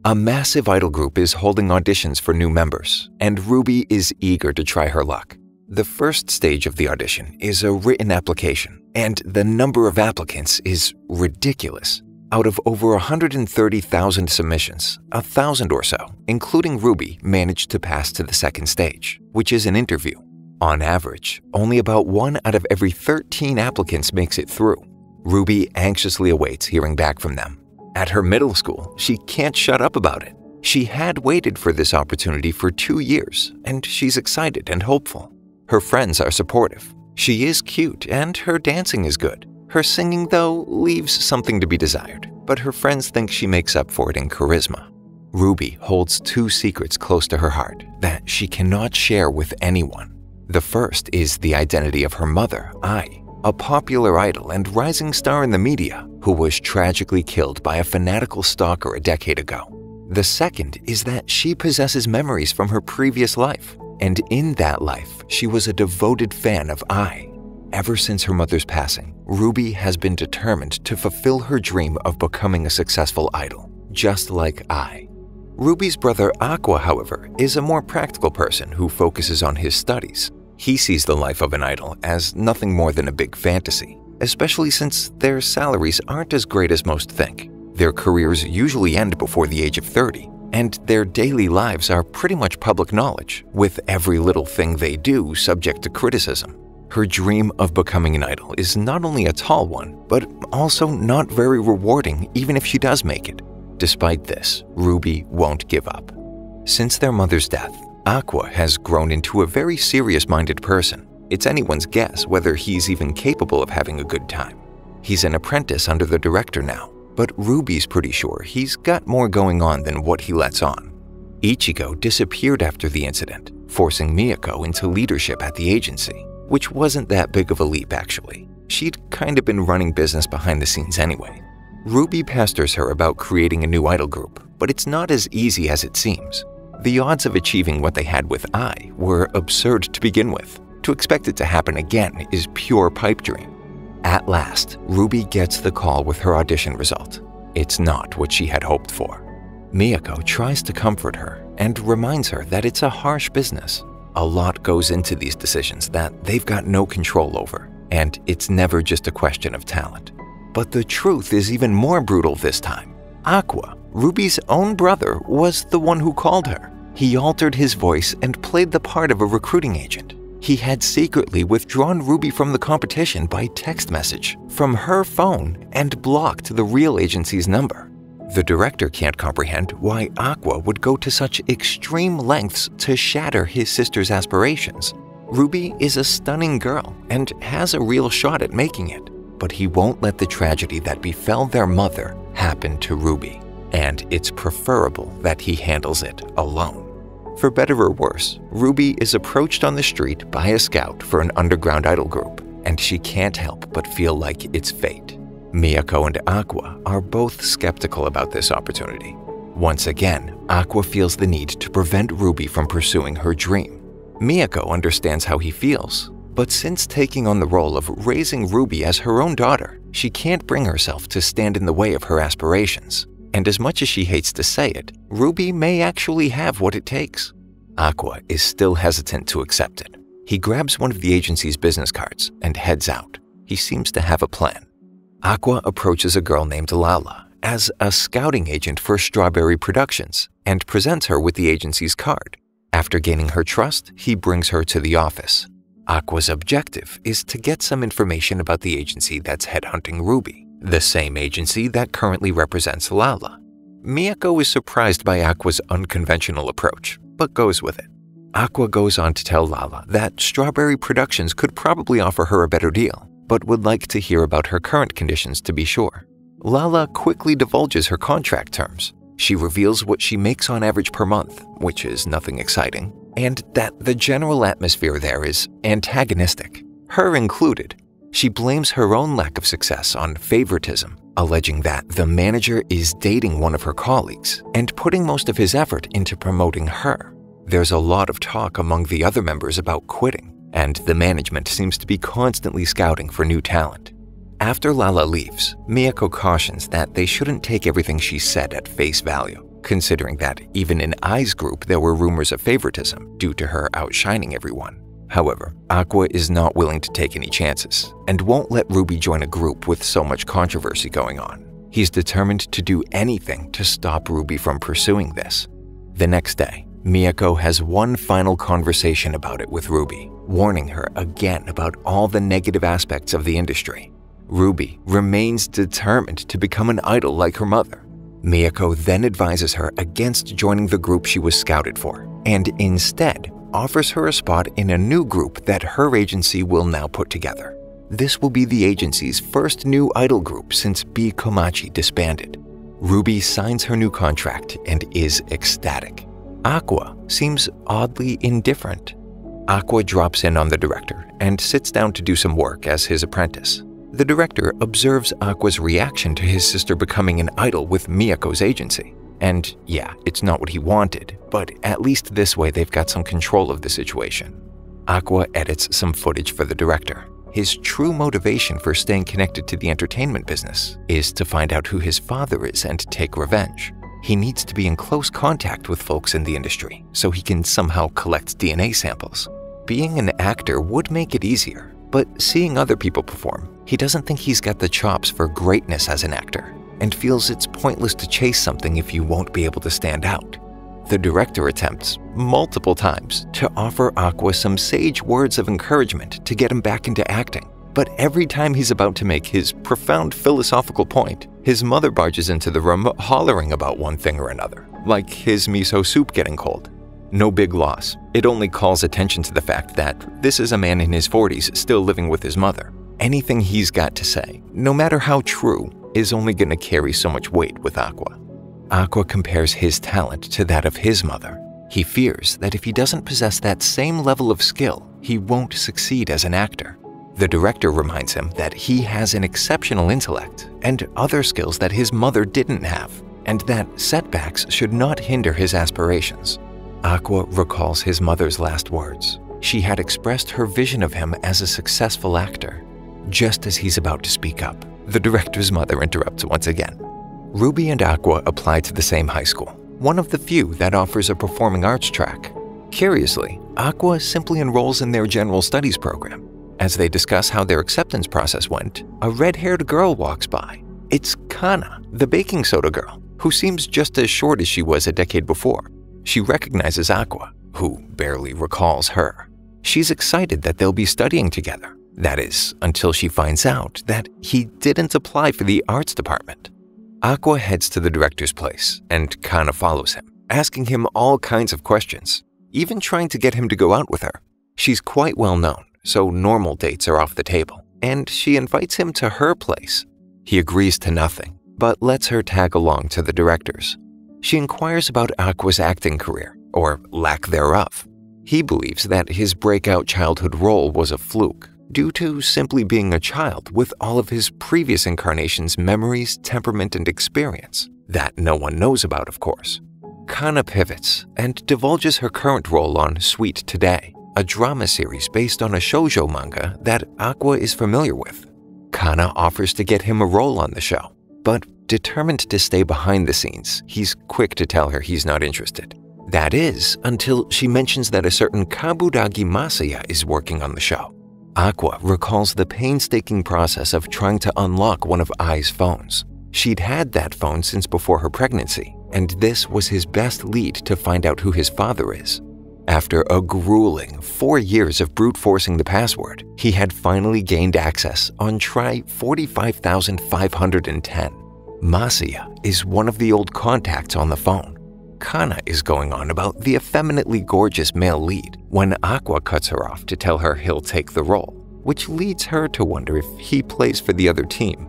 A massive idol group is holding auditions for new members, and Ruby is eager to try her luck. The first stage of the audition is a written application, and the number of applicants is ridiculous. Out of over 130,000 submissions, 1,000 or so, including Ruby, managed to pass to the second stage, which is an interview. On average, only about 1 out of every 13 applicants makes it through. Ruby anxiously awaits hearing back from them. At her middle school, she can't shut up about it. She had waited for this opportunity for 2 years, and she's excited and hopeful. Her friends are supportive. She is cute, and her dancing is good. Her singing, though, leaves something to be desired, but her friends think she makes up for it in charisma. Ruby holds 2 secrets close to her heart that she cannot share with anyone. The first is the identity of her mother, Ai, a popular idol and rising star in the media who was tragically killed by a fanatical stalker a decade ago. The second is that she possesses memories from her previous life, and in that life, she was a devoted fan of Ai. Ever since her mother's passing, Ruby has been determined to fulfill her dream of becoming a successful idol, just like Ai. Ruby's brother Aqua, however, is a more practical person who focuses on his studies. He sees the life of an idol as nothing more than a big fantasy, especially since their salaries aren't as great as most think. Their careers usually end before the age of 30, and their daily lives are pretty much public knowledge, with every little thing they do subject to criticism. Her dream of becoming an idol is not only a tall one, but also not very rewarding even if she does make it. Despite this, Ruby won't give up. Since their mother's death, Aqua has grown into a very serious-minded person. It's anyone's guess whether he's even capable of having a good time. He's an apprentice under the director now, but Ruby's pretty sure he's got more going on than what he lets on. Ichigo disappeared after the incident, forcing Miyako into leadership at the agency, which wasn't that big of a leap actually. She'd kind of been running business behind the scenes anyway. Ruby pesters her about creating a new idol group, but it's not as easy as it seems. The odds of achieving what they had with Ai were absurd to begin with. To expect it to happen again is pure pipe dream. At last, Ruby gets the call with her audition result. It's not what she had hoped for. Miyako tries to comfort her and reminds her that it's a harsh business. A lot goes into these decisions that they've got no control over, and it's never just a question of talent. But the truth is even more brutal this time. Aqua, Ruby's own brother, was the one who called her. He altered his voice and played the part of a recruiting agent. He had secretly withdrawn Ruby from the competition by text message from her phone and blocked the real agency's number. The director can't comprehend why Aqua would go to such extreme lengths to shatter his sister's aspirations. Ruby is a stunning girl and has a real shot at making it, but he won't let the tragedy that befell their mother happen to Ruby, and it's preferable that he handles it alone. For better or worse, Ruby is approached on the street by a scout for an underground idol group, and she can't help but feel like it's fate. Miyako and Aqua are both skeptical about this opportunity. Once again, Aqua feels the need to prevent Ruby from pursuing her dream. Miyako understands how he feels, but since taking on the role of raising Ruby as her own daughter, she can't bring herself to stand in the way of her aspirations. And as much as she hates to say it, Ruby may actually have what it takes. Aqua is still hesitant to accept it. He grabs one of the agency's business cards and heads out. He seems to have a plan. Aqua approaches a girl named Lala as a scouting agent for Strawberry Productions and presents her with the agency's card. After gaining her trust, he brings her to the office. Aqua's objective is to get some information about the agency that's headhunting Ruby, the same agency that currently represents Lala. Miyako is surprised by Aqua's unconventional approach, but goes with it. Aqua goes on to tell Lala that Strawberry Productions could probably offer her a better deal, but would like to hear about her current conditions to be sure. Lala quickly divulges her contract terms. She reveals what she makes on average per month, which is nothing exciting, and that the general atmosphere there is antagonistic, her included. She blames her own lack of success on favoritism, alleging that the manager is dating one of her colleagues and putting most of his effort into promoting her. There's a lot of talk among the other members about quitting, and the management seems to be constantly scouting for new talent. After Lala leaves, Miyako cautions that they shouldn't take everything she said at face value. considering that even in Ai's group there were rumors of favoritism due to her outshining everyone. However, Aqua is not willing to take any chances and won't let Ruby join a group with so much controversy going on. He's determined to do anything to stop Ruby from pursuing this. The next day, Miyako has one final conversation about it with Ruby, warning her again about all the negative aspects of the industry. Ruby remains determined to become an idol like her mother. Miyako then advises her against joining the group she was scouted for, and instead offers her a spot in a new group that her agency will now put together. This will be the agency's first new idol group since B. Komachi disbanded. Ruby signs her new contract and is ecstatic. Aqua seems oddly indifferent. Aqua drops in on the director and sits down to do some work as his apprentice. The director observes Aqua's reaction to his sister becoming an idol with Miyako's agency. And yeah, it's not what he wanted, but at least this way they've got some control of the situation. Aqua edits some footage for the director. His true motivation for staying connected to the entertainment business is to find out who his father is and take revenge. He needs to be in close contact with folks in the industry so he can somehow collect DNA samples. Being an actor would make it easier, but seeing other people perform, he doesn't think he's got the chops for greatness as an actor, and feels it's pointless to chase something if you won't be able to stand out. The director attempts, multiple times, to offer Aqua some sage words of encouragement to get him back into acting. But every time he's about to make his profound philosophical point, his mother barges into the room hollering about one thing or another, like his miso soup getting cold. No big loss. It only calls attention to the fact that this is a man in his 40s still living with his mother. Anything he's got to say, no matter how true, is only going to carry so much weight with Aqua. Aqua compares his talent to that of his mother. He fears that if he doesn't possess that same level of skill, he won't succeed as an actor. The director reminds him that he has an exceptional intellect and other skills that his mother didn't have, and that setbacks should not hinder his aspirations. Aqua recalls his mother's last words. She had expressed her vision of him as a successful actor. Just as he's about to speak up, the director's mother interrupts once again. Ruby and Aqua apply to the same high school, one of the few that offers a performing arts track. Curiously, Aqua simply enrolls in their general studies program. As they discuss how their acceptance process went, a red-haired girl walks by. It's Kana, the baking soda girl, who seems just as short as she was a decade before. She recognizes Aqua, who barely recalls her. She's excited that they'll be studying together. That is, until she finds out that he didn't apply for the arts department. Aqua heads to the director's place, and Kana follows him, asking him all kinds of questions, even trying to get him to go out with her. She's quite well known, so normal dates are off the table, and she invites him to her place. He agrees to nothing, but lets her tag along to the director's. She inquires about Aqua's acting career, or lack thereof. He believes that his breakout childhood role was a fluke, due to simply being a child with all of his previous incarnations' memories, temperament, and experience, that no one knows about, of course. Kana pivots and divulges her current role on Sweet Today, a drama series based on a shoujo manga that Aqua is familiar with. Kana offers to get him a role on the show, but determined to stay behind the scenes, he's quick to tell her he's not interested. That is, until she mentions that a certain Kabudagi Masaya is working on the show. Aqua recalls the painstaking process of trying to unlock one of Ai's phones. She'd had that phone since before her pregnancy, and this was his best lead to find out who his father is. After a grueling 4 years of brute forcing the password, he had finally gained access on try 45,510. Masaya is one of the old contacts on the phone. Kana is going on about the effeminately gorgeous male lead when Aqua cuts her off to tell her he'll take the role, which leads her to wonder if he plays for the other team.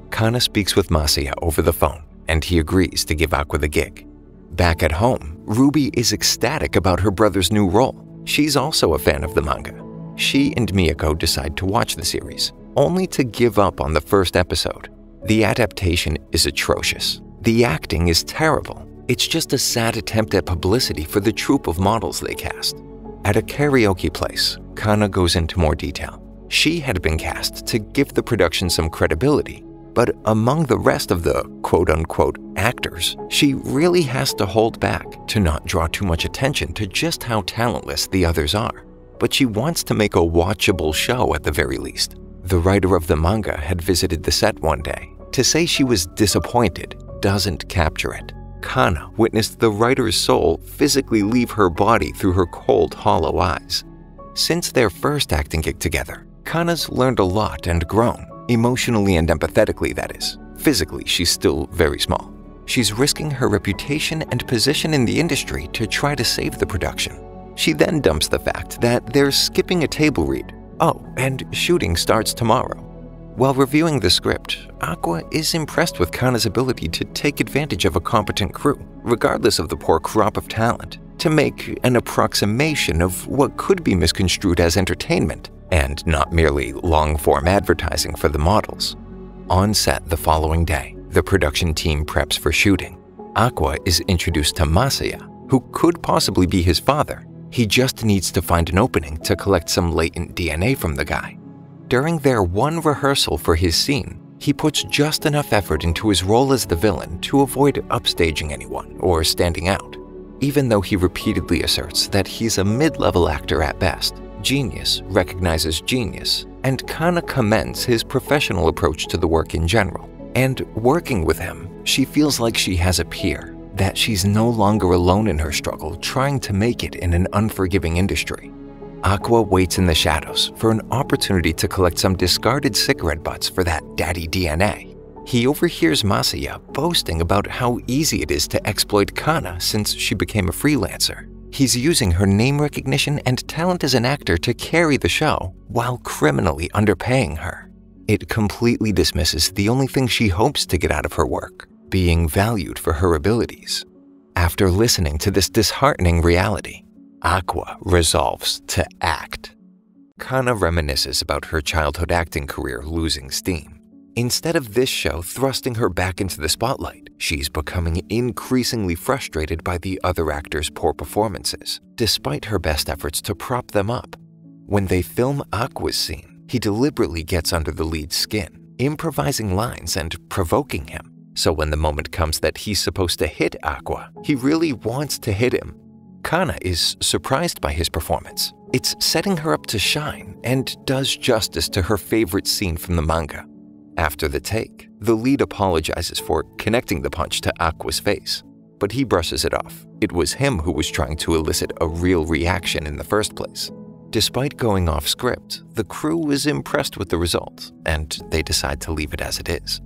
Kana speaks with Masaya over the phone, and he agrees to give Aqua the gig. Back at home, Ruby is ecstatic about her brother's new role. She's also a fan of the manga. She and Miyako decide to watch the series, only to give up on the first episode. The adaptation is atrocious. The acting is terrible. It's just a sad attempt at publicity for the troupe of models they cast. At a karaoke place, Kana goes into more detail. She had been cast to give the production some credibility, But among the rest of the quote-unquote actors, she really has to hold back to not draw too much attention to just how talentless the others are. But she wants to make a watchable show at the very least. The writer of the manga had visited the set one day. To say she was disappointed doesn't capture it. Kana witnessed the writer's soul physically leave her body through her cold, hollow eyes. Since their first acting gig together, Kana's learned a lot and grown, emotionally and empathetically, that is. Physically, she's still very small. She's risking her reputation and position in the industry to try to save the production. She then dumps the fact that they're skipping a table read. Oh, and shooting starts tomorrow. While reviewing the script, Aqua is impressed with Kana's ability to take advantage of a competent crew, regardless of the poor crop of talent, to make an approximation of what could be misconstrued as entertainment, and not merely long-form advertising for the models. On set the following day, the production team preps for shooting. Aqua is introduced to Masaya, who could possibly be his father. He just needs to find an opening to collect some latent DNA from the guy. During their one rehearsal for his scene, he puts just enough effort into his role as the villain to avoid upstaging anyone or standing out. Even though he repeatedly asserts that he's a mid-level actor at best, genius recognizes genius, and Kana commends his professional approach to the work in general. And working with him, she feels like she has a peer, that she's no longer alone in her struggle trying to make it in an unforgiving industry. Aqua waits in the shadows for an opportunity to collect some discarded cigarette butts for that daddy DNA. He overhears Masaya boasting about how easy it is to exploit Kana since she became a freelancer. He's using her name recognition and talent as an actor to carry the show while criminally underpaying her. It completely dismisses the only thing she hopes to get out of her work, being valued for her abilities. After listening to this disheartening reality, Aqua resolves to act. Kana reminisces about her childhood acting career losing steam. Instead of this show thrusting her back into the spotlight, she's becoming increasingly frustrated by the other actors' poor performances, despite her best efforts to prop them up. When they film Aqua's scene, he deliberately gets under the lead's skin, improvising lines and provoking him. So when the moment comes that he's supposed to hit Aqua, he really wants to hit him. Kana is surprised by his performance. It's setting her up to shine and does justice to her favorite scene from the manga. After the take, the lead apologizes for connecting the punch to Aqua's face, but he brushes it off. It was him who was trying to elicit a real reaction in the first place. Despite going off script, the crew is impressed with the result, and they decide to leave it as it is.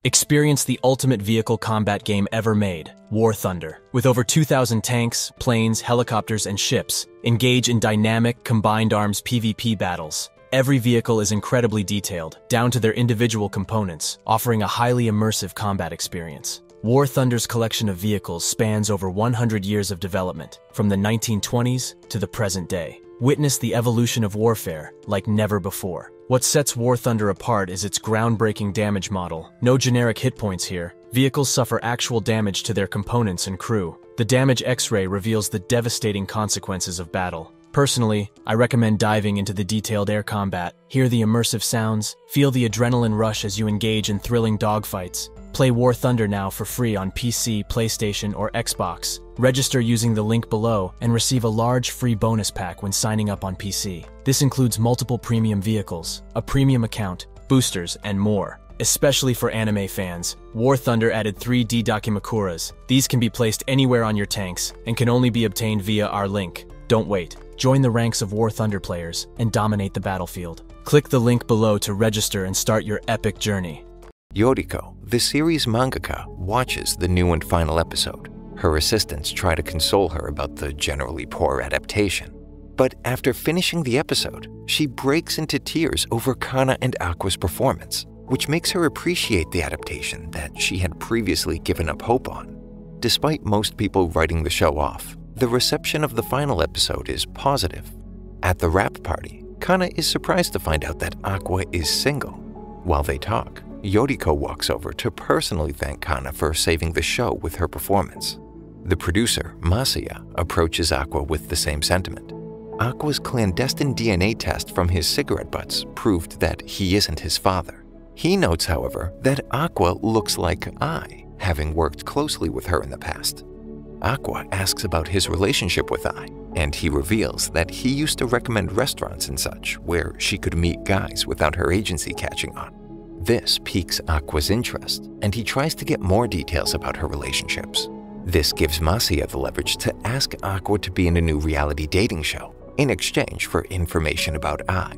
Experience the ultimate vehicle combat game ever made, War Thunder. With over 2,000 tanks, planes, helicopters, and ships, engage in dynamic, combined arms PvP battles. Every vehicle is incredibly detailed, down to their individual components, offering a highly immersive combat experience. War Thunder's collection of vehicles spans over 100 years of development, from the 1920s to the present day. Witness the evolution of warfare like never before. What sets War Thunder apart is its groundbreaking damage model. No generic hit points here. Vehicles suffer actual damage to their components and crew. The damage X-ray reveals the devastating consequences of battle. Personally, I recommend diving into the detailed air combat. Hear the immersive sounds, feel the adrenaline rush as you engage in thrilling dogfights. Play War Thunder now for free on PC, PlayStation, or Xbox. Register using the link below and receive a large free bonus pack when signing up on PC. This includes multiple premium vehicles, a premium account, boosters, and more. Especially for anime fans, War Thunder added 3D Dakimakuras. These can be placed anywhere on your tanks and can only be obtained via our link. Don't wait. Join the ranks of War Thunder players and dominate the battlefield. Click the link below to register and start your epic journey. Yoriko, the series mangaka, watches the new and final episode. Her assistants try to console her about the generally poor adaptation. But after finishing the episode, she breaks into tears over Kana and Aqua's performance, which makes her appreciate the adaptation that she had previously given up hope on. Despite most people writing the show off, the reception of the final episode is positive. At the wrap party, Kana is surprised to find out that Aqua is single. While they talk, Yoriko walks over to personally thank Kana for saving the show with her performance. The producer, Masaya, approaches Aqua with the same sentiment. Aqua's clandestine DNA test from his cigarette butts proved that he isn't his father. He notes, however, that Aqua looks like Ai, having worked closely with her in the past. Aqua asks about his relationship with Ai, and he reveals that he used to recommend restaurants and such where she could meet guys without her agency catching on. This piques Aqua's interest, and he tries to get more details about her relationships. This gives Masia the leverage to ask Aqua to be in a new reality dating show in exchange for information about Ai.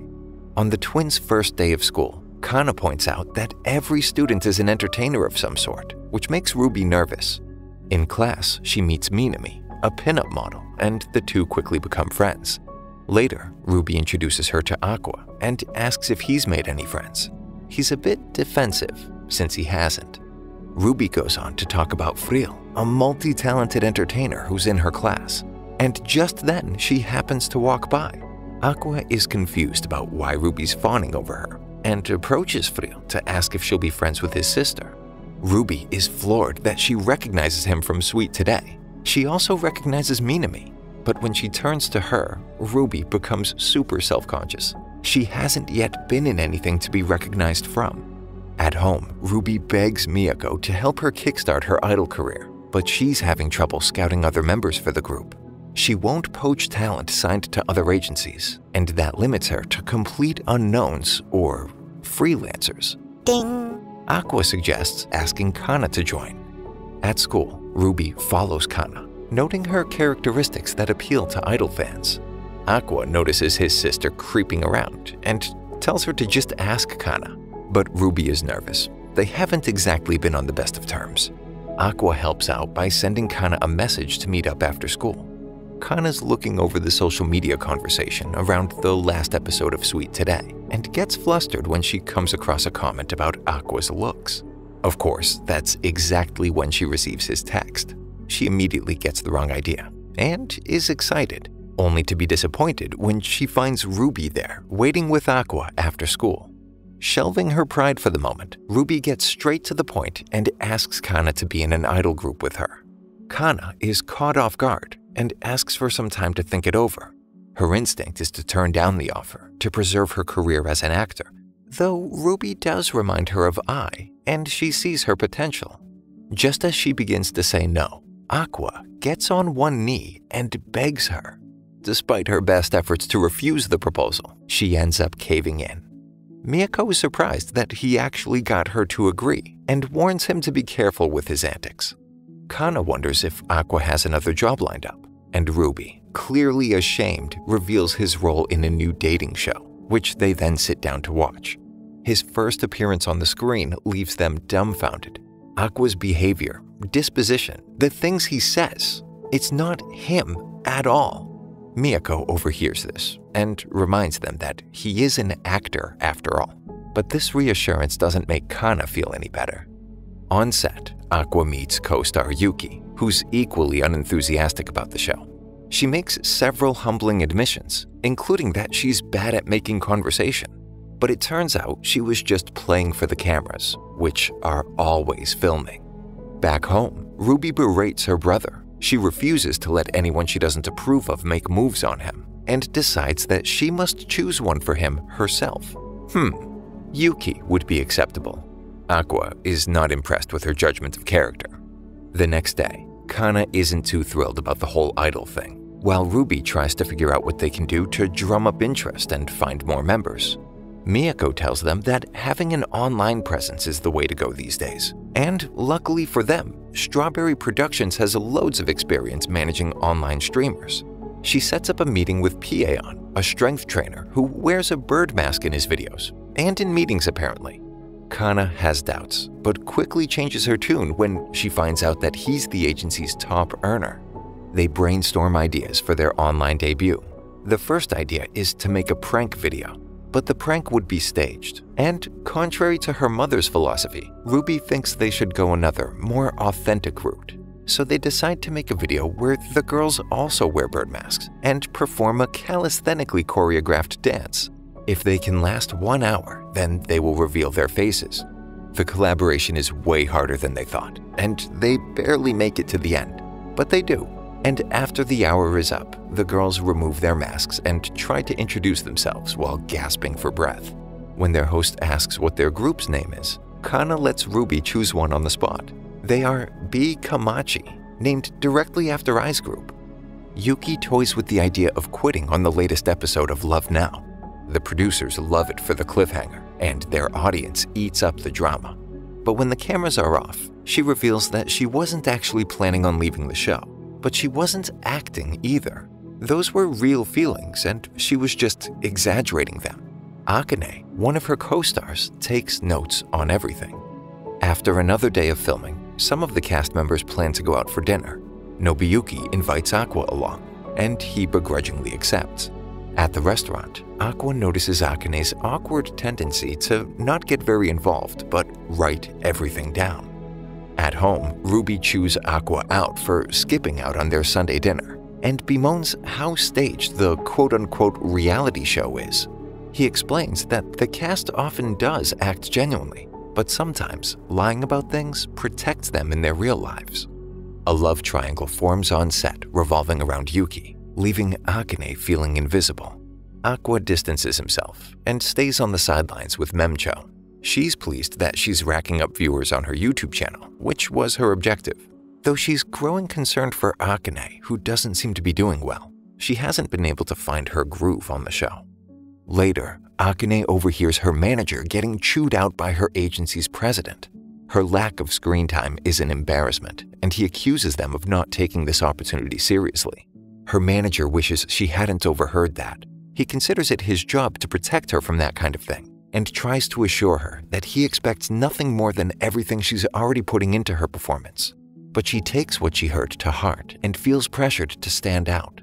On the twins' first day of school, Kana points out that every student is an entertainer of some sort, which makes Ruby nervous. In class, she meets Minami, a pinup model, and the two quickly become friends. Later, Ruby introduces her to Aqua and asks if he's made any friends. He's a bit defensive, since he hasn't. Ruby goes on to talk about Friel, a multi-talented entertainer who's in her class, and just then she happens to walk by. Aqua is confused about why Ruby's fawning over her and approaches Friel to ask if she'll be friends with his sister. Ruby is floored that she recognizes him from Sweet Today. She also recognizes Minami, but when she turns to her, Ruby becomes super self-conscious. She hasn't yet been in anything to be recognized from. At home, Ruby begs Miyako to help her kickstart her idol career, but she's having trouble scouting other members for the group. She won't poach talent signed to other agencies, and that limits her to complete unknowns or freelancers. Ding! Aqua suggests asking Kana to join. At school, Ruby follows Kana, noting her characteristics that appeal to idol fans. Aqua notices his sister creeping around and tells her to just ask Kana. But Ruby is nervous. They haven't exactly been on the best of terms. Aqua helps out by sending Kana a message to meet up after school. Kana's looking over the social media conversation around the last episode of Sweet Today and gets flustered when she comes across a comment about Aqua's looks. Of course, that's exactly when she receives his text. She immediately gets the wrong idea and is excited, only to be disappointed when she finds Ruby there waiting with Aqua after school. Shelving her pride for the moment, Ruby gets straight to the point and asks Kana to be in an idol group with her. Kana is caught off guard and asks for some time to think it over. Her instinct is to turn down the offer to preserve her career as an actor, though Ruby does remind her of Ai, and she sees her potential. Just as she begins to say no, Aqua gets on one knee and begs her. Despite her best efforts to refuse the proposal, she ends up caving in. Miyako is surprised that he actually got her to agree and warns him to be careful with his antics. Kana wonders if Aqua has another job lined up, and Ruby, clearly ashamed, reveals his role in a new dating show, which they then sit down to watch. His first appearance on the screen leaves them dumbfounded. Aqua's behavior, disposition, the things he says, it's not him at all. Miyako overhears this and reminds them that he is an actor after all. But this reassurance doesn't make Kana feel any better. On set, Aqua meets co-star Yuki, who's equally unenthusiastic about the show. She makes several humbling admissions, including that she's bad at making conversation. But it turns out she was just playing for the cameras, which are always filming. Back home, Ruby berates her brother. She refuses to let anyone she doesn't approve of make moves on him, and decides that she must choose one for him herself. Yuki would be acceptable. Aqua is not impressed with her judgment of character. The next day, Kana isn't too thrilled about the whole idol thing, while Ruby tries to figure out what they can do to drum up interest and find more members. Miyako tells them that having an online presence is the way to go these days. And luckily for them, Strawberry Productions has loads of experience managing online streamers. She sets up a meeting with Pieon, a strength trainer who wears a bird mask in his videos, and in meetings apparently. Kana has doubts, but quickly changes her tune when she finds out that he's the agency's top earner. They brainstorm ideas for their online debut. The first idea is to make a prank video, but the prank would be staged. And contrary to her mother's philosophy, Ruby thinks they should go another, more authentic route. So they decide to make a video where the girls also wear bird masks and perform a calisthenically choreographed dance. If they can last 1 hour, then they will reveal their faces. The collaboration is way harder than they thought, and they barely make it to the end. But they do. And after the hour is up, the girls remove their masks and try to introduce themselves while gasping for breath. When their host asks what their group's name is, Kana lets Ruby choose one on the spot. They are B Kamachi, named directly after Ai's group. Yuki toys with the idea of quitting on the latest episode of Love Now. The producers love it for the cliffhanger, and their audience eats up the drama. But when the cameras are off, she reveals that she wasn't actually planning on leaving the show, but she wasn't acting either. Those were real feelings, and she was just exaggerating them. Akane, one of her co-stars, takes notes on everything. After another day of filming, some of the cast members plan to go out for dinner. Nobuyuki invites Aqua along, and he begrudgingly accepts. At the restaurant, Aqua notices Akane's awkward tendency to not get very involved, but write everything down. At home, Ruby chews Aqua out for skipping out on their Sunday dinner, and bemoans how staged the quote-unquote reality show is. He explains that the cast often does act genuinely, but sometimes lying about things protects them in their real lives. A love triangle forms on set revolving around Yuki, leaving Akane feeling invisible. Aqua distances himself and stays on the sidelines with Memcho. She's pleased that she's racking up viewers on her YouTube channel, which was her objective. Though she's growing concerned for Akane, who doesn't seem to be doing well. She hasn't been able to find her groove on the show. Later, Akane overhears her manager getting chewed out by her agency's president. Her lack of screen time is an embarrassment, and he accuses them of not taking this opportunity seriously. Her manager wishes she hadn't overheard that. He considers it his job to protect her from that kind of thing, and tries to assure her that he expects nothing more than everything she's already putting into her performance. But she takes what she heard to heart and feels pressured to stand out.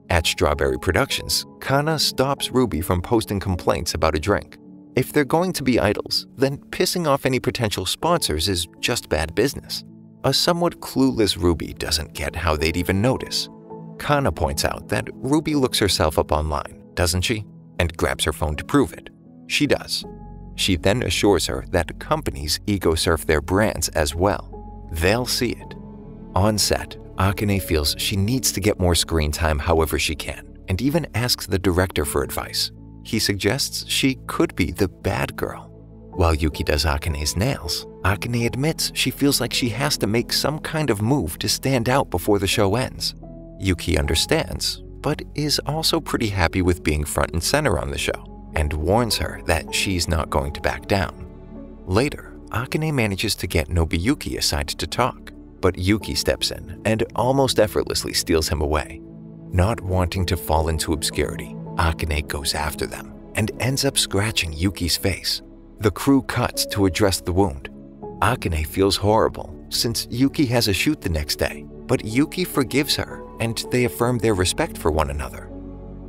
At Strawberry Productions, Kana stops Ruby from posting complaints about a drink. If they're going to be idols, then pissing off any potential sponsors is just bad business. A somewhat clueless Ruby doesn't get how they'd even notice. Kana points out that Ruby looks herself up online, doesn't she? And grabs her phone to prove it. She does. She then assures her that companies ego surf their brands as well. They'll see it. On set, Akane feels she needs to get more screen time however she can, and even asks the director for advice. He suggests she could be the bad girl. While Yuki does Akane's nails, Akane admits she feels like she has to make some kind of move to stand out before the show ends. Yuki understands, but is also pretty happy with being front and center on the show, and warns her that she's not going to back down. Later, Akane manages to get Nobuyuki aside to talk, but Yuki steps in and almost effortlessly steals him away. Not wanting to fall into obscurity, Akane goes after them and ends up scratching Yuki's face. The crew cuts to address the wound. Akane feels horrible since Yuki has a shoot the next day, but Yuki forgives her and they affirm their respect for one another.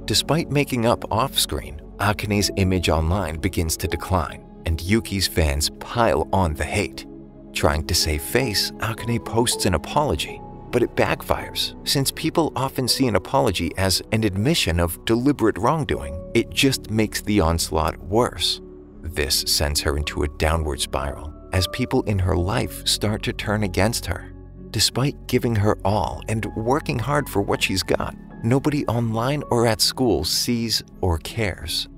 Despite making up off-screen, Akane's image online begins to decline, and Yuki's fans pile on the hate. Trying to save face, Akane posts an apology, but it backfires since people often see an apology as an admission of deliberate wrongdoing. It just makes the onslaught worse. This sends her into a downward spiral as people in her life start to turn against her. Despite giving her all and working hard for what she's got, nobody online or at school sees or cares.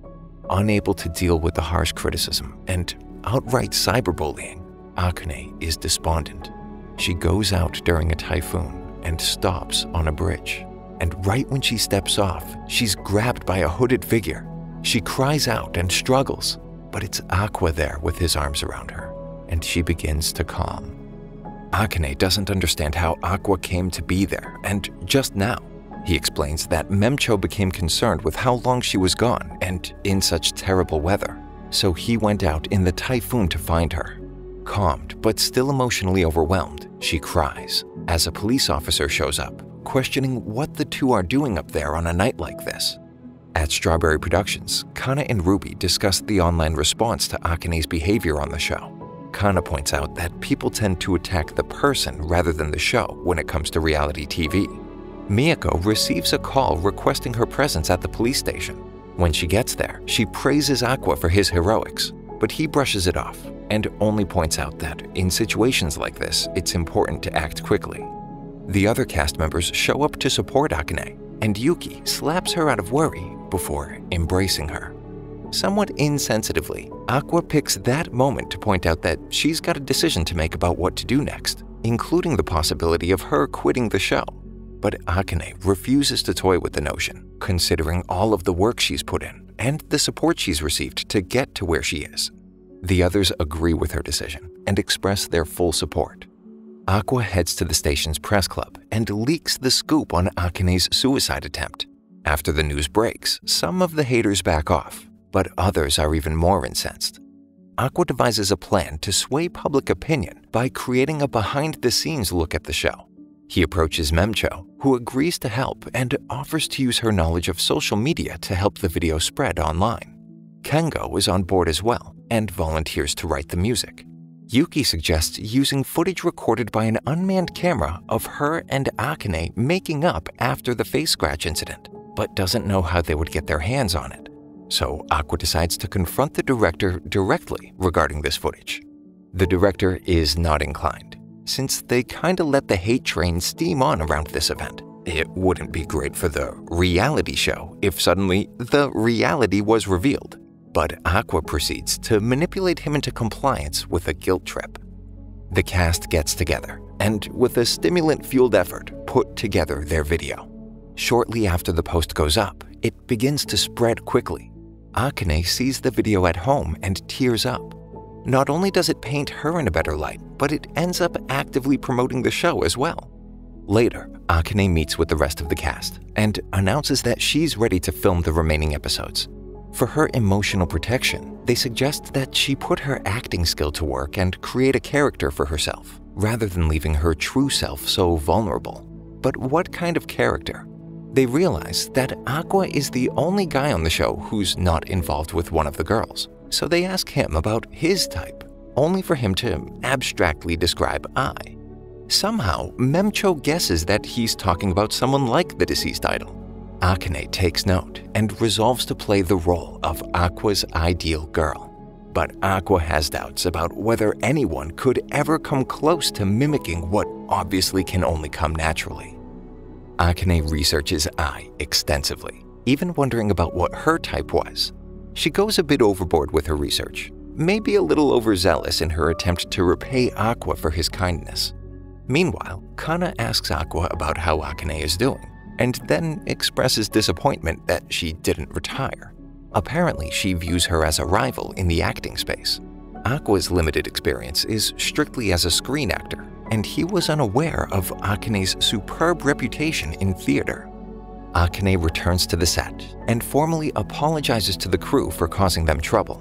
Unable to deal with the harsh criticism and outright cyberbullying, Akane is despondent. She goes out during a typhoon and stops on a bridge. And right when she steps off, she's grabbed by a hooded figure. She cries out and struggles, but it's Aqua there with his arms around her, and she begins to calm. Akane doesn't understand how Aqua came to be there, and just now, he explains that Memcho became concerned with how long she was gone and in such terrible weather, so he went out in the typhoon to find her. Calmed, but still emotionally overwhelmed, she cries as a police officer shows up, questioning what the two are doing up there on a night like this. At Strawberry Productions, Kana and Ruby discuss the online response to Akane's behavior on the show. Kana points out that people tend to attack the person rather than the show when it comes to reality TV. Miyako receives a call requesting her presence at the police station. When she gets there, she praises Aqua for his heroics, but he brushes it off and only points out that in situations like this, it's important to act quickly. The other cast members show up to support Akane, and Yuki slaps her out of worry before embracing her. Somewhat insensitively, Aqua picks that moment to point out that she's got a decision to make about what to do next, including the possibility of her quitting the show. But Akane refuses to toy with the notion, considering all of the work she's put in and the support she's received to get to where she is. The others agree with her decision and express their full support. Aqua heads to the station's press club and leaks the scoop on Akane's suicide attempt. After the news breaks, some of the haters back off, but others are even more incensed. Aqua devises a plan to sway public opinion by creating a behind-the-scenes look at the show. He approaches Memcho, who agrees to help and offers to use her knowledge of social media to help the video spread online. Kengo is on board as well and volunteers to write the music. Yuki suggests using footage recorded by an unmanned camera of her and Akane making up after the face scratch incident, but doesn't know how they would get their hands on it. So Aqua decides to confront the director directly regarding this footage. The director is not inclined, since they kinda let the hate train steam on around this event. It wouldn't be great for the reality show if suddenly the reality was revealed. But Aqua proceeds to manipulate him into compliance with a guilt trip. The cast gets together and, with a stimulant-fueled effort, put together their video. Shortly after the post goes up, it begins to spread quickly. Akane sees the video at home and tears up. Not only does it paint her in a better light, but it ends up actively promoting the show as well. Later, Akane meets with the rest of the cast and announces that she's ready to film the remaining episodes. For her emotional protection, they suggest that she put her acting skill to work and create a character for herself, rather than leaving her true self so vulnerable. But what kind of character? They realize that Aqua is the only guy on the show who's not involved with one of the girls, so they ask him about his type, only for him to abstractly describe Ai. Somehow, Memcho guesses that he's talking about someone like the deceased idol. Akane takes note and resolves to play the role of Aqua's ideal girl. But Aqua has doubts about whether anyone could ever come close to mimicking what obviously can only come naturally. Akane researches Ai extensively, even wondering about what her type was. She goes a bit overboard with her research, maybe a little overzealous in her attempt to repay Aqua for his kindness. Meanwhile, Kana asks Aqua about how Akane is doing, and then expresses disappointment that she didn't retire. Apparently, she views her as a rival in the acting space. Aqua's limited experience is strictly as a screen actor, and he was unaware of Akane's superb reputation in theater. Akane returns to the set and formally apologizes to the crew for causing them trouble.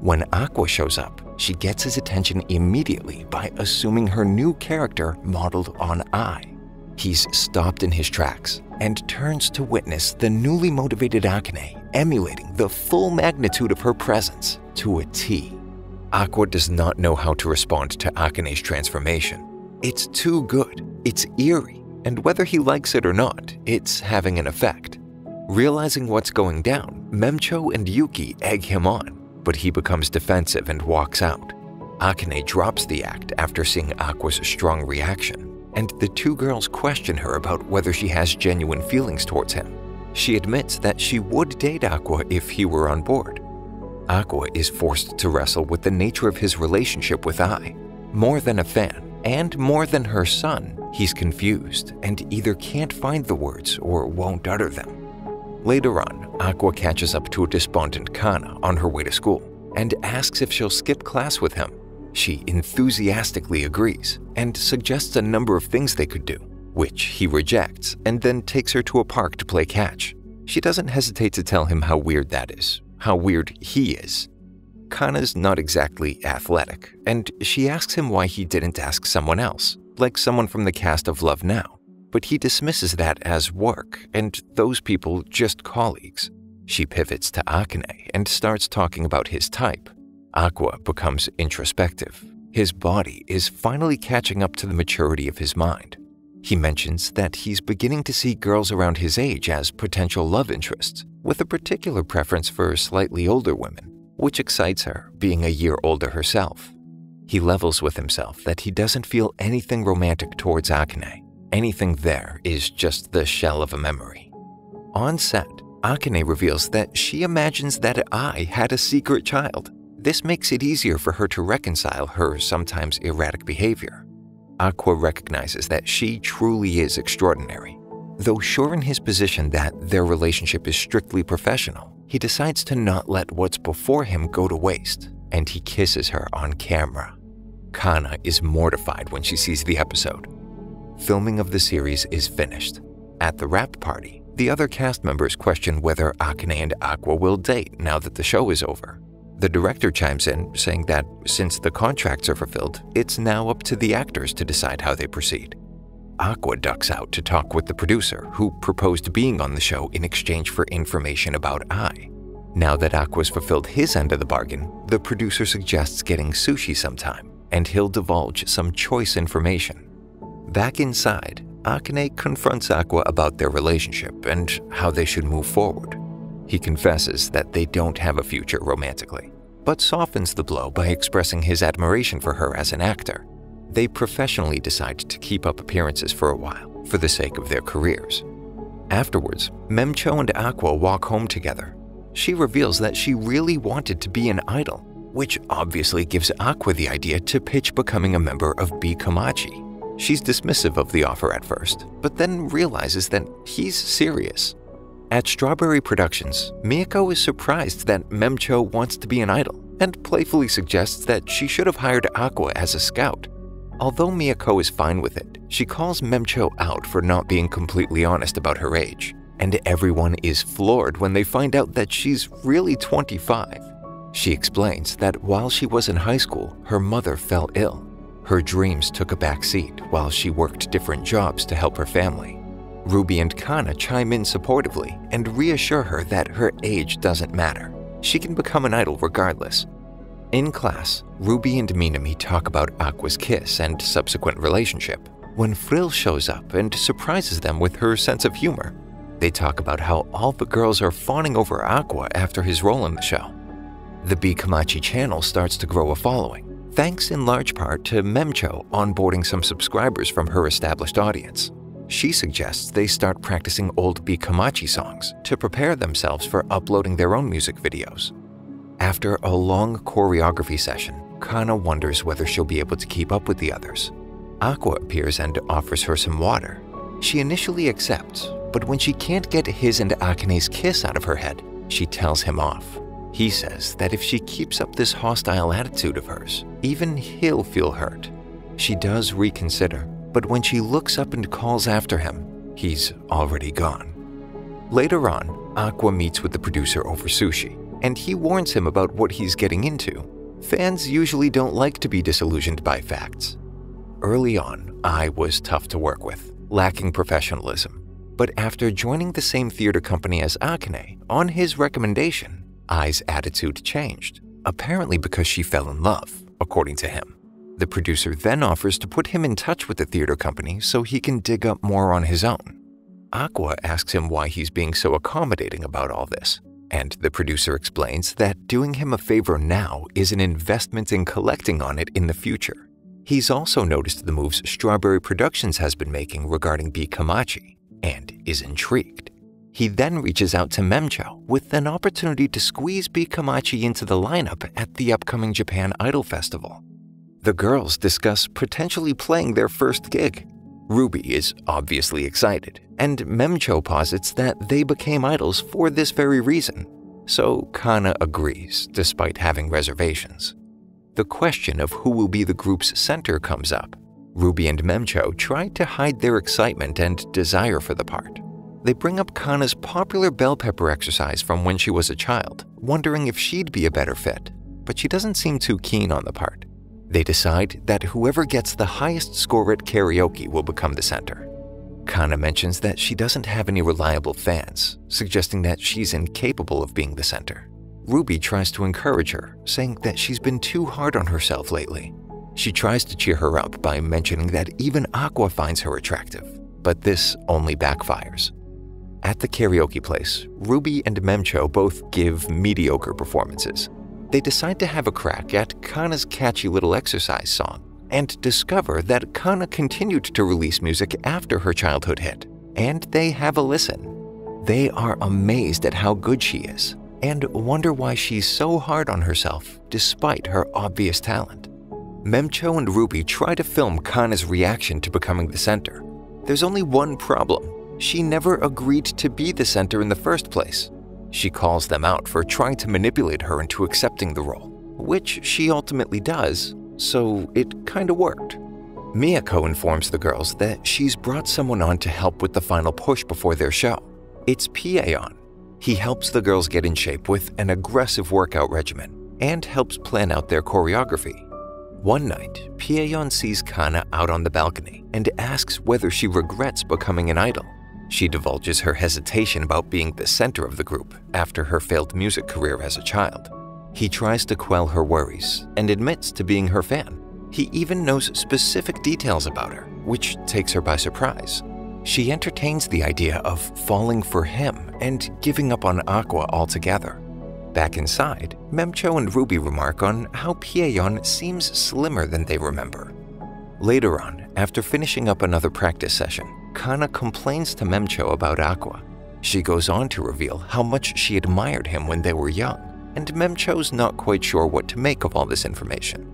When Aqua shows up, she gets his attention immediately by assuming her new character modeled on Ai. He's stopped in his tracks and turns to witness the newly motivated Akane emulating the full magnitude of her presence to a T. Aqua does not know how to respond to Akane's transformation. It's too good, it's eerie, and whether he likes it or not, it's having an effect. Realizing what's going down, Memcho and Yuki egg him on, but he becomes defensive and walks out. Akane drops the act after seeing Aqua's strong reaction, and the two girls question her about whether she has genuine feelings towards him. She admits that she would date Aqua if he were on board. Aqua is forced to wrestle with the nature of his relationship with Ai. More than a fan, and more than her son, he's confused and either can't find the words or won't utter them. Later on, Aqua catches up to a despondent Kana on her way to school and asks if she'll skip class with him. She enthusiastically agrees and suggests a number of things they could do, which he rejects and then takes her to a park to play catch. She doesn't hesitate to tell him how weird that is, how weird he is. Kana's not exactly athletic, and she asks him why he didn't ask someone else, like someone from the cast of Love Now, but he dismisses that as work, and those people just colleagues. She pivots to Akane and starts talking about his type. Aqua becomes introspective. His body is finally catching up to the maturity of his mind. He mentions that he's beginning to see girls around his age as potential love interests, with a particular preference for slightly older women, which excites her, being a year older herself. He levels with himself that he doesn't feel anything romantic towards Akane. Anything there is just the shell of a memory. On set, Akane reveals that she imagines that Ai had a secret child. This makes it easier for her to reconcile her sometimes erratic behavior. Aqua recognizes that she truly is extraordinary. Though sure in his position that their relationship is strictly professional, he decides to not let what's before him go to waste, and he kisses her on camera. Kana is mortified when she sees the episode. Filming of the series is finished. At the wrap party, the other cast members question whether Akane and Aqua will date now that the show is over. The director chimes in, saying that since the contracts are fulfilled, it's now up to the actors to decide how they proceed. Aqua ducks out to talk with the producer, who proposed being on the show in exchange for information about Ai. Now that Aqua's fulfilled his end of the bargain, the producer suggests getting sushi sometime, and he'll divulge some choice information. Back inside, Akane confronts Aqua about their relationship and how they should move forward. He confesses that they don't have a future romantically, but softens the blow by expressing his admiration for her as an actor. They professionally decide to keep up appearances for a while, for the sake of their careers. Afterwards, Memcho and Aqua walk home together. She reveals that she really wanted to be an idol, which obviously gives Aqua the idea to pitch becoming a member of B. Komachi. She's dismissive of the offer at first, but then realizes that he's serious. At Strawberry Productions, Miyako is surprised that Memcho wants to be an idol and playfully suggests that she should have hired Aqua as a scout. Although Miyako is fine with it, she calls Memcho out for not being completely honest about her age, and everyone is floored when they find out that she's really 25. She explains that while she was in high school, her mother fell ill. Her dreams took a back seat while she worked different jobs to help her family. Ruby and Kana chime in supportively and reassure her that her age doesn't matter. She can become an idol regardless. In class, Ruby and Minami talk about Aqua's kiss and subsequent relationship when Frill shows up and surprises them with her sense of humor. They talk about how all the girls are fawning over Aqua after his role in the show. The B. Komachi channel starts to grow a following, thanks in large part to Memcho onboarding some subscribers from her established audience. She suggests they start practicing old B. Komachi songs to prepare themselves for uploading their own music videos. After a long choreography session, Kana wonders whether she'll be able to keep up with the others. Aqua appears and offers her some water. She initially accepts, but when she can't get his and Akane's kiss out of her head, she tells him off. He says that if she keeps up this hostile attitude of hers, even he'll feel hurt. She does reconsider, but when she looks up and calls after him, he's already gone. Later on, Aqua meets with the producer over sushi, and he warns him about what he's getting into. Fans usually don't like to be disillusioned by facts. Early on, Ai was tough to work with, lacking professionalism. But after joining the same theater company as Akane, on his recommendation, Ai's attitude changed, apparently because she fell in love, according to him. The producer then offers to put him in touch with the theater company so he can dig up more on his own. Aqua asks him why he's being so accommodating about all this, and the producer explains that doing him a favor now is an investment in collecting on it in the future. He's also noticed the moves Strawberry Productions has been making regarding B. Komachi, and is intrigued. He then reaches out to Memcho with an opportunity to squeeze B. Komachi into the lineup at the upcoming Japan Idol Festival. The girls discuss potentially playing their first gig. Ruby is obviously excited, and Memcho posits that they became idols for this very reason. So Kana agrees, despite having reservations. The question of who will be the group's center comes up. Ruby and Memcho try to hide their excitement and desire for the part. They bring up Kana's popular bell pepper exercise from when she was a child, wondering if she'd be a better fit, but she doesn't seem too keen on the part. They decide that whoever gets the highest score at karaoke will become the center. Kana mentions that she doesn't have any reliable fans, suggesting that she's incapable of being the center. Ruby tries to encourage her, saying that she's been too hard on herself lately. She tries to cheer her up by mentioning that even Aqua finds her attractive, but this only backfires. At the karaoke place, Ruby and Memcho both give mediocre performances. They decide to have a crack at Kana's catchy little exercise song and discover that Kana continued to release music after her childhood hit, and they have a listen. They are amazed at how good she is and wonder why she's so hard on herself despite her obvious talent. Memcho and Ruby try to film Kana's reaction to becoming the center. There's only one problem. She never agreed to be the center in the first place. She calls them out for trying to manipulate her into accepting the role, which she ultimately does, so it kinda worked. Miyako informs the girls that she's brought someone on to help with the final push before their show. It's Pieon. He helps the girls get in shape with an aggressive workout regimen and helps plan out their choreography. One night, Pieon sees Kana out on the balcony and asks whether she regrets becoming an idol. She divulges her hesitation about being the center of the group after her failed music career as a child. He tries to quell her worries and admits to being her fan. He even knows specific details about her, which takes her by surprise. She entertains the idea of falling for him and giving up on Aqua altogether. Back inside, Memcho and Ruby remark on how Pieon seems slimmer than they remember. Later on, after finishing up another practice session, Kana complains to Memcho about Aqua. She goes on to reveal how much she admired him when they were young, and Memcho's not quite sure what to make of all this information.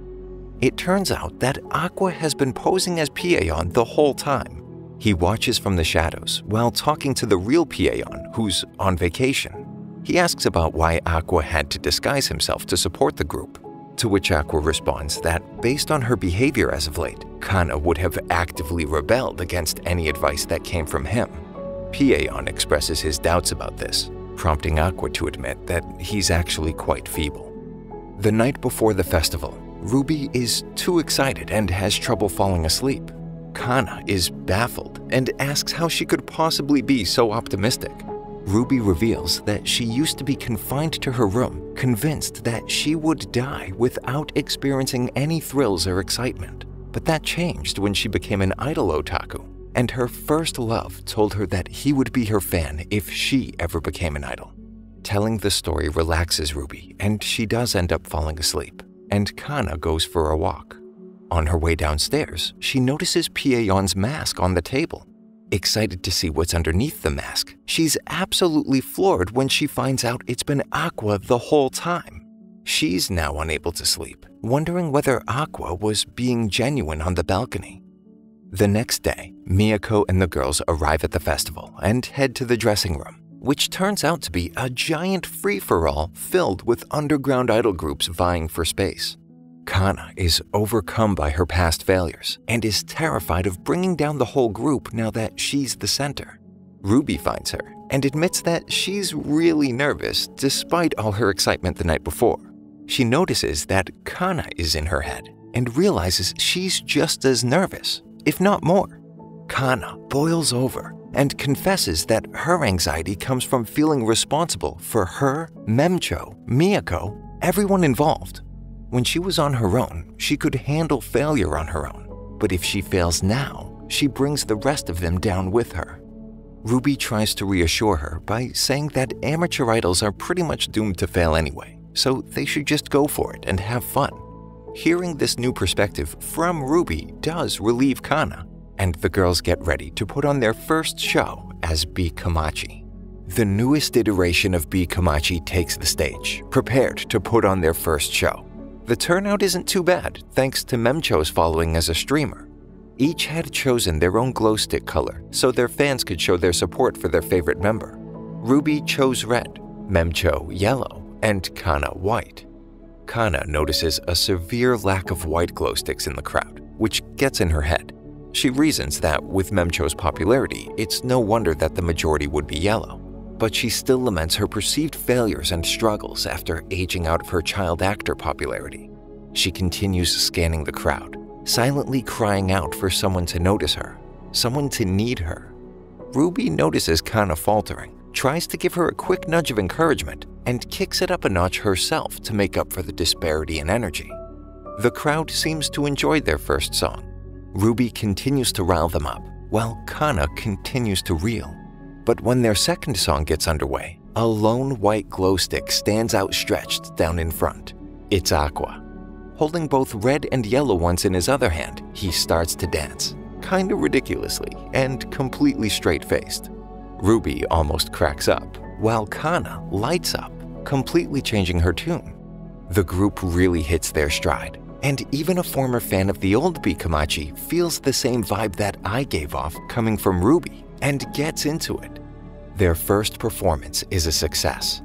It turns out that Aqua has been posing as Pieon the whole time. He watches from the shadows while talking to the real Pieon, who's on vacation. He asks about why Aqua had to disguise himself to support the group, to which Aqua responds that based on her behavior as of late, Kana would have actively rebelled against any advice that came from him. Pieon expresses his doubts about this, prompting Aqua to admit that he's actually quite feeble. The night before the festival, Ruby is too excited and has trouble falling asleep. Kana is baffled and asks how she could possibly be so optimistic. Ruby reveals that she used to be confined to her room, convinced that she would die without experiencing any thrills or excitement. But that changed when she became an idol otaku, and her first love told her that he would be her fan if she ever became an idol. Telling the story relaxes Ruby, and she does end up falling asleep, and Kana goes for a walk. On her way downstairs, she notices Pieon's mask on the table. Excited to see what's underneath the mask, she's absolutely floored when she finds out it's been Aqua the whole time. She's now unable to sleep, wondering whether Aqua was being genuine on the balcony. The next day, Miyako and the girls arrive at the festival and head to the dressing room, which turns out to be a giant free-for-all filled with underground idol groups vying for space. Kana is overcome by her past failures and is terrified of bringing down the whole group now that she's the center. Ruby finds her and admits that she's really nervous despite all her excitement the night before. She notices that Kana is in her head and realizes she's just as nervous, if not more. Kana boils over and confesses that her anxiety comes from feeling responsible for her, Memcho, Miyako, everyone involved. When she was on her own, she could handle failure on her own, but if she fails now, she brings the rest of them down with her. Ruby tries to reassure her by saying that amateur idols are pretty much doomed to fail anyway, so they should just go for it and have fun. Hearing this new perspective from Ruby does relieve Kana, and the girls get ready to put on their first show as B. Komachi. The newest iteration of B. Komachi takes the stage, prepared to put on their first show. The turnout isn't too bad, thanks to Memcho's following as a streamer. Each had chosen their own glow stick color, so their fans could show their support for their favorite member. Ruby chose red, Memcho yellow, and Kana white. Kana notices a severe lack of white glow sticks in the crowd, which gets in her head. She reasons that with Memcho's popularity, it's no wonder that the majority would be yellow. But she still laments her perceived failures and struggles after aging out of her child actor popularity. She continues scanning the crowd, silently crying out for someone to notice her, someone to need her. Ruby notices Kana faltering, tries to give her a quick nudge of encouragement, and kicks it up a notch herself to make up for the disparity in energy. The crowd seems to enjoy their first song. Ruby continues to rile them up, while Kana continues to reel. But when their second song gets underway, a lone white glow stick stands outstretched down in front. It's Aqua. Holding both red and yellow ones in his other hand, he starts to dance, kinda ridiculously and completely straight-faced. Ruby almost cracks up, while Kana lights up, completely changing her tune. The group really hits their stride, and even a former fan of the old Bikamachi feels the same vibe that I gave off coming from Ruby and gets into it. Their first performance is a success.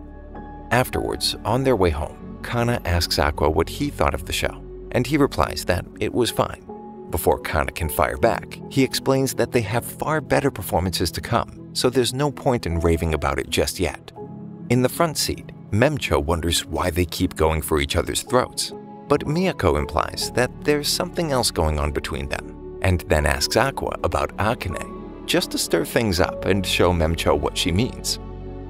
Afterwards, on their way home, Kana asks Aqua what he thought of the show, and he replies that it was fine. Before Kana can fire back, he explains that they have far better performances to come, so there's no point in raving about it just yet. In the front seat, Memcho wonders why they keep going for each other's throats, but Miyako implies that there's something else going on between them, and then asks Aqua about Akane, just to stir things up and show Memcho what she means.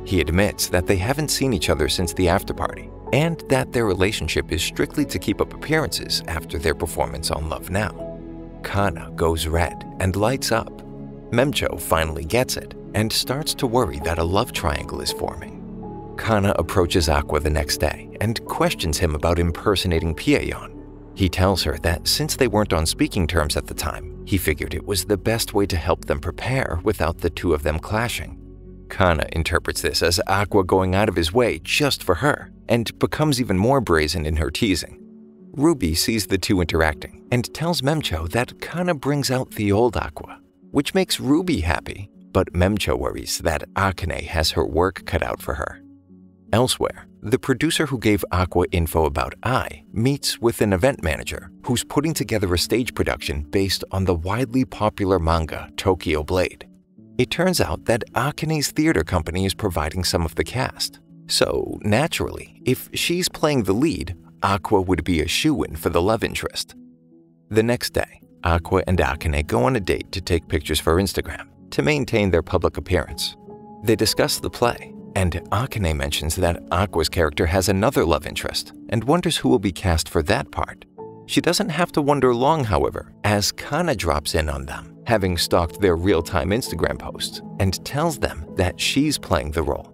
He admits that they haven't seen each other since the afterparty, and that their relationship is strictly to keep up appearances after their performance on Love Now. Kana goes red and lights up. Memcho finally gets it and starts to worry that a love triangle is forming. Kana approaches Aqua the next day and questions him about impersonating Pieyon. He tells her that since they weren't on speaking terms at the time, he figured it was the best way to help them prepare without the two of them clashing. Kana interprets this as Aqua going out of his way just for her and becomes even more brazen in her teasing. Ruby sees the two interacting and tells Memcho that Kana brings out the old Aqua, which makes Ruby happy, but Memcho worries that Akane has her work cut out for her. Elsewhere, the producer who gave Aqua info about Ai meets with an event manager who's putting together a stage production based on the widely popular manga Tokyo Blade. It turns out that Akane's theater company is providing some of the cast. So, naturally, if she's playing the lead, Aqua would be a shoo-in for the love interest. The next day, Aqua and Akane go on a date to take pictures for Instagram to maintain their public appearance. They discuss the play, and Akane mentions that Aqua's character has another love interest and wonders who will be cast for that part. She doesn't have to wonder long, however, as Kana drops in on them, having stalked their real-time Instagram posts, and tells them that she's playing the role.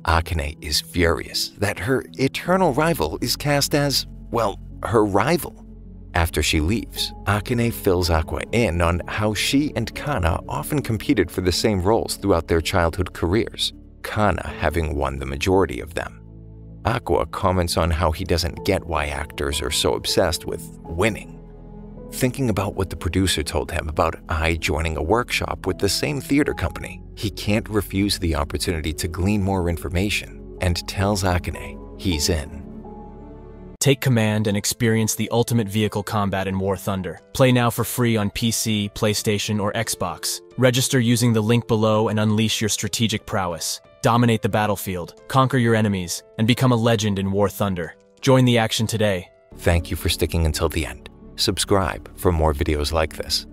Akane is furious that her eternal rival is cast as, well, her rival. After she leaves, Akane fills Aqua in on how she and Kana often competed for the same roles throughout their childhood careers, Kana having won the majority of them. Aqua comments on how he doesn't get why actors are so obsessed with winning. Thinking about what the producer told him about Ai joining a workshop with the same theater company, he can't refuse the opportunity to glean more information and tells Akane he's in. Take command and experience the ultimate vehicle combat in War Thunder. Play now for free on PC, PlayStation, or Xbox. Register using the link below and unleash your strategic prowess. Dominate the battlefield, conquer your enemies, and become a legend in War Thunder. Join the action today. Thank you for sticking until the end. Subscribe for more videos like this.